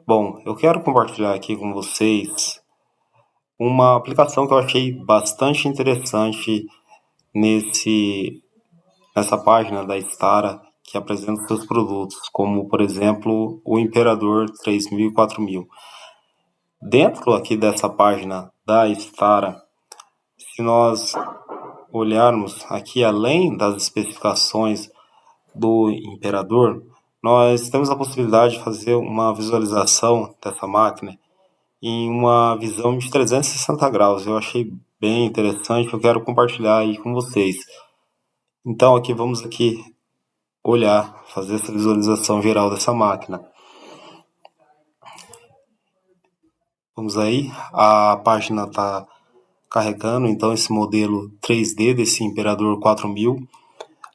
Bom, eu quero compartilhar aqui com vocês uma aplicação que eu achei bastante interessante nesse, nessa página da Stara que apresenta seus produtos, como por exemplo o Imperador 3000 e 4000. Dentro aqui dessa página da Stara, se nós olharmos aqui além das especificações do Imperador, nós temos a possibilidade de fazer uma visualização dessa máquina em uma visão de 360 graus. Eu achei bem interessante, eu quero compartilhar aí com vocês. Então aqui vamos aqui olhar, fazer essa visualização geral dessa máquina. Vamos aí, a página está carregando então esse modelo 3D desse Imperador 4000.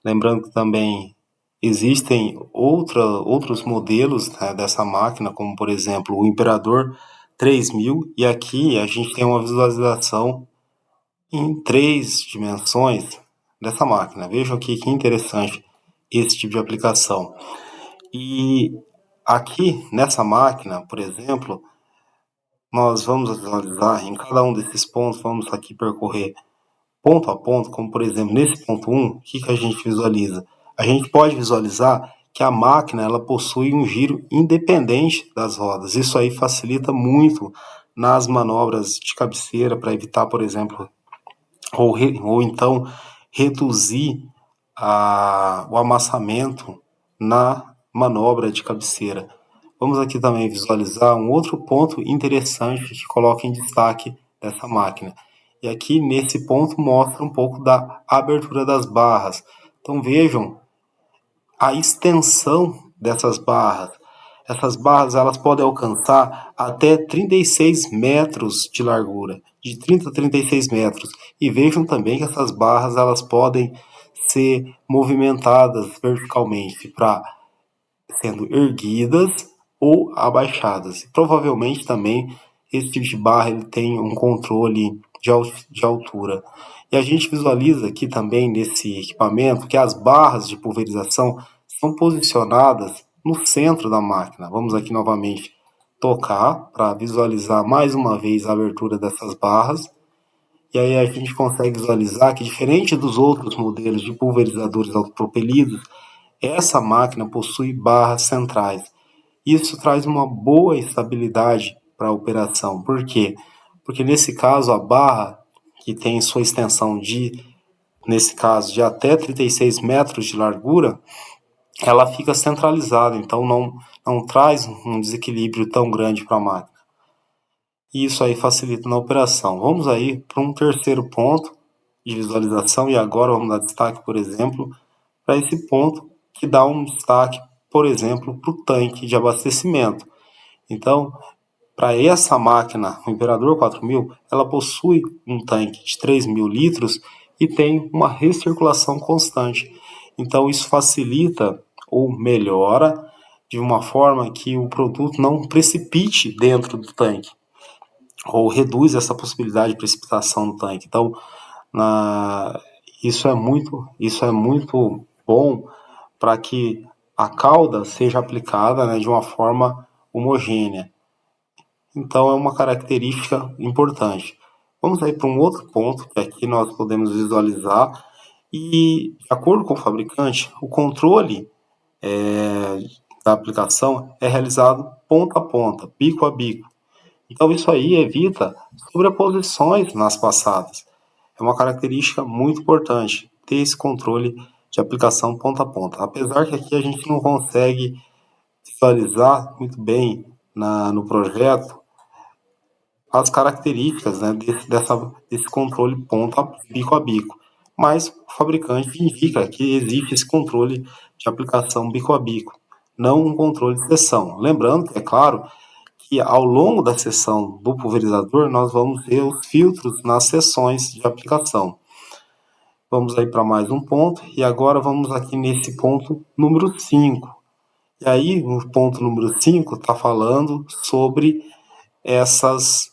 Lembrando que também existem outros modelos, né, dessa máquina, como por exemplo o Imperador 3000, e aqui a gente tem uma visualização em 3 dimensões dessa máquina. Vejam aqui que interessante esse tipo de aplicação. E aqui nessa máquina, por exemplo, nós vamos visualizar em cada um desses pontos, vamos aqui percorrer ponto a ponto, como por exemplo nesse ponto 1, o que a gente visualiza? A gente pode visualizar que a máquina ela possui um giro independente das rodas. Isso aí facilita muito nas manobras de cabeceira para evitar, por exemplo, ou então reduzir o amassamento na manobra de cabeceira. Vamos aqui também visualizar um outro ponto interessante que coloca em destaque dessa máquina. E aqui nesse ponto mostra um pouco da abertura das barras. Então vejam a extensão dessas barras. Essas barras elas podem alcançar até 36 metros de largura, de 30 a 36 metros. E vejam também que essas barras elas podem ser movimentadas verticalmente, para sendo erguidas ou abaixadas. Provavelmente também esse tipo de barra ele tem um controle de altura. E a gente visualiza aqui também nesse equipamento que as barras de pulverização são posicionadas no centro da máquina. Vamos aqui novamente tocar para visualizar mais uma vez a abertura dessas barras. E aí a gente consegue visualizar que, diferente dos outros modelos de pulverizadores autopropelidos, essa máquina possui barras centrais. Isso traz uma boa estabilidade para a operação. Por quê? Porque nesse caso a barra, que tem sua extensão nesse caso, de até 36 metros de largura, ela fica centralizada, então não traz um desequilíbrio tão grande para a máquina. E isso aí facilita na operação. Vamos aí para um terceiro ponto de visualização, e agora vamos dar destaque, por exemplo, para esse ponto que dá um destaque, por exemplo, para o tanque de abastecimento. Então, para essa máquina, o Imperador 4000, ela possui um tanque de 3.000 litros e tem uma recirculação constante. Então, isso facilita ou melhora de uma forma que o produto não precipite dentro do tanque, ou reduz essa possibilidade de precipitação no tanque. Então, na, isso é muito bom para que a cauda seja aplicada, né, de uma forma homogênea. Então é uma característica importante. Vamos aí para um outro ponto que aqui nós podemos visualizar, e de acordo com o fabricante, o controle da aplicação é realizado ponta a ponta, bico a bico. Então isso aí evita sobreposições nas passadas. É uma característica muito importante ter esse controle de aplicação ponta a ponta. Apesar que aqui a gente não consegue visualizar muito bem no projeto as características, né, desse controle bico a bico. Mas o fabricante indica que existe esse controle de aplicação bico a bico, não um controle de seção. Lembrando, é claro, que ao longo da seção do pulverizador nós vamos ver os filtros nas seções de aplicação. Vamos aí para mais um ponto, e agora vamos aqui nesse ponto número 5. E aí, o ponto número 5 está falando sobre esses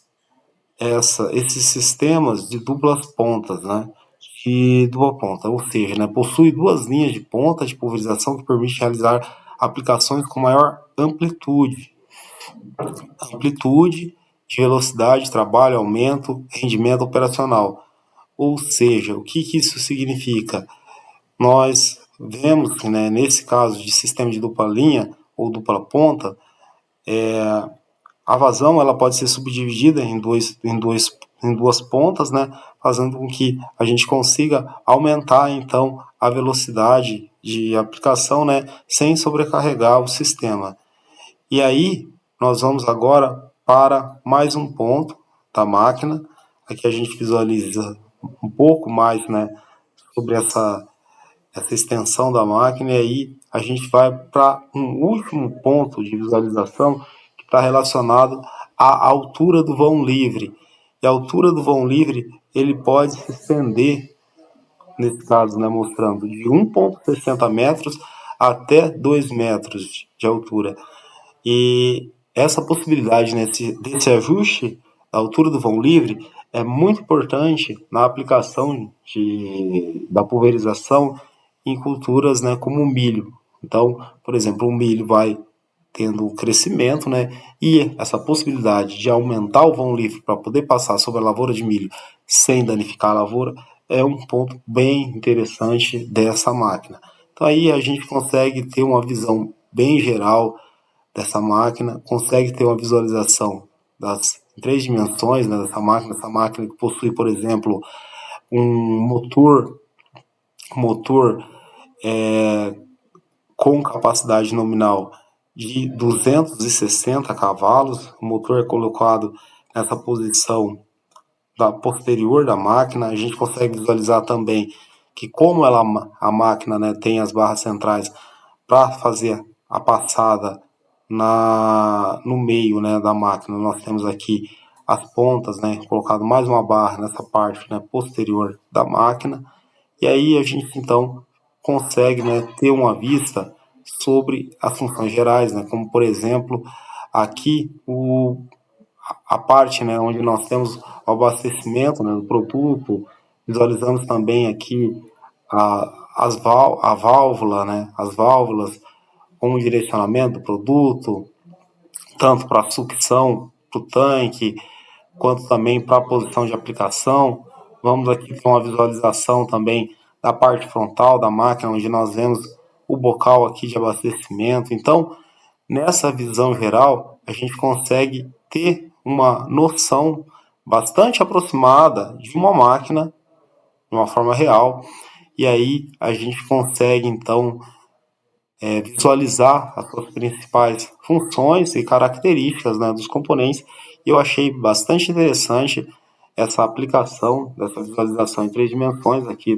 sistemas de duplas pontas, né? De dupla ponta, ou seja, né, possui duas linhas de ponta de pulverização que permite realizar aplicações com maior amplitude. amplitude, de velocidade, trabalho, aumento, rendimento operacional. Ou seja, o que isso significa? Nós vemos que, né, nesse caso de sistema de dupla linha ou dupla ponta, a vazão ela pode ser subdividida em duas pontas, né, fazendo com que a gente consiga aumentar então a velocidade de aplicação, né, sem sobrecarregar o sistema. E aí nós vamos agora para mais um ponto da máquina. Aqui a gente visualiza um pouco mais, né, sobre essa extensão da máquina, e aí a gente vai para um último ponto de visualização que está relacionado à altura do vão livre. E a altura do vão livre ele pode se estender, nesse caso, né, mostrando de 1,60 metros até 2 metros de altura. E essa possibilidade, né, desse ajuste da altura do vão livre é muito importante na aplicação da pulverização em culturas, né, como o milho. Então, por exemplo, o milho vai tendo crescimento, né, e essa possibilidade de aumentar o vão livre para poder passar sobre a lavoura de milho sem danificar a lavoura é um ponto bem interessante dessa máquina. Então aí a gente consegue ter uma visão bem geral dessa máquina, consegue ter uma visualização em 3 dimensões, né, dessa máquina. Essa máquina que possui, por exemplo, um motor com capacidade nominal de 260 cavalos. O motor é colocado nessa posição da posterior da máquina. A gente consegue visualizar também que como a máquina, né, tem as barras centrais para fazer a passada no meio, né, da máquina, nós temos aqui as pontas, né, colocado mais uma barra nessa parte, né, posterior da máquina. E aí a gente então consegue, né, ter uma vista sobre as funções gerais, né, como por exemplo aqui a parte, né, onde nós temos o abastecimento, né, do produto. Visualizamos também aqui a válvula, né, as válvulas com o direcionamento do produto, tanto para a sucção para o tanque, quanto também para a posição de aplicação. Vamos aqui ter uma visualização também da parte frontal da máquina, onde nós vemos o bocal aqui de abastecimento. Então, nessa visão geral, a gente consegue ter uma noção bastante aproximada de uma máquina, de uma forma real, e aí a gente consegue, então, visualizar as suas principais funções e características, né, dos componentes. E eu achei bastante interessante essa aplicação dessa visualização em 3 dimensões aqui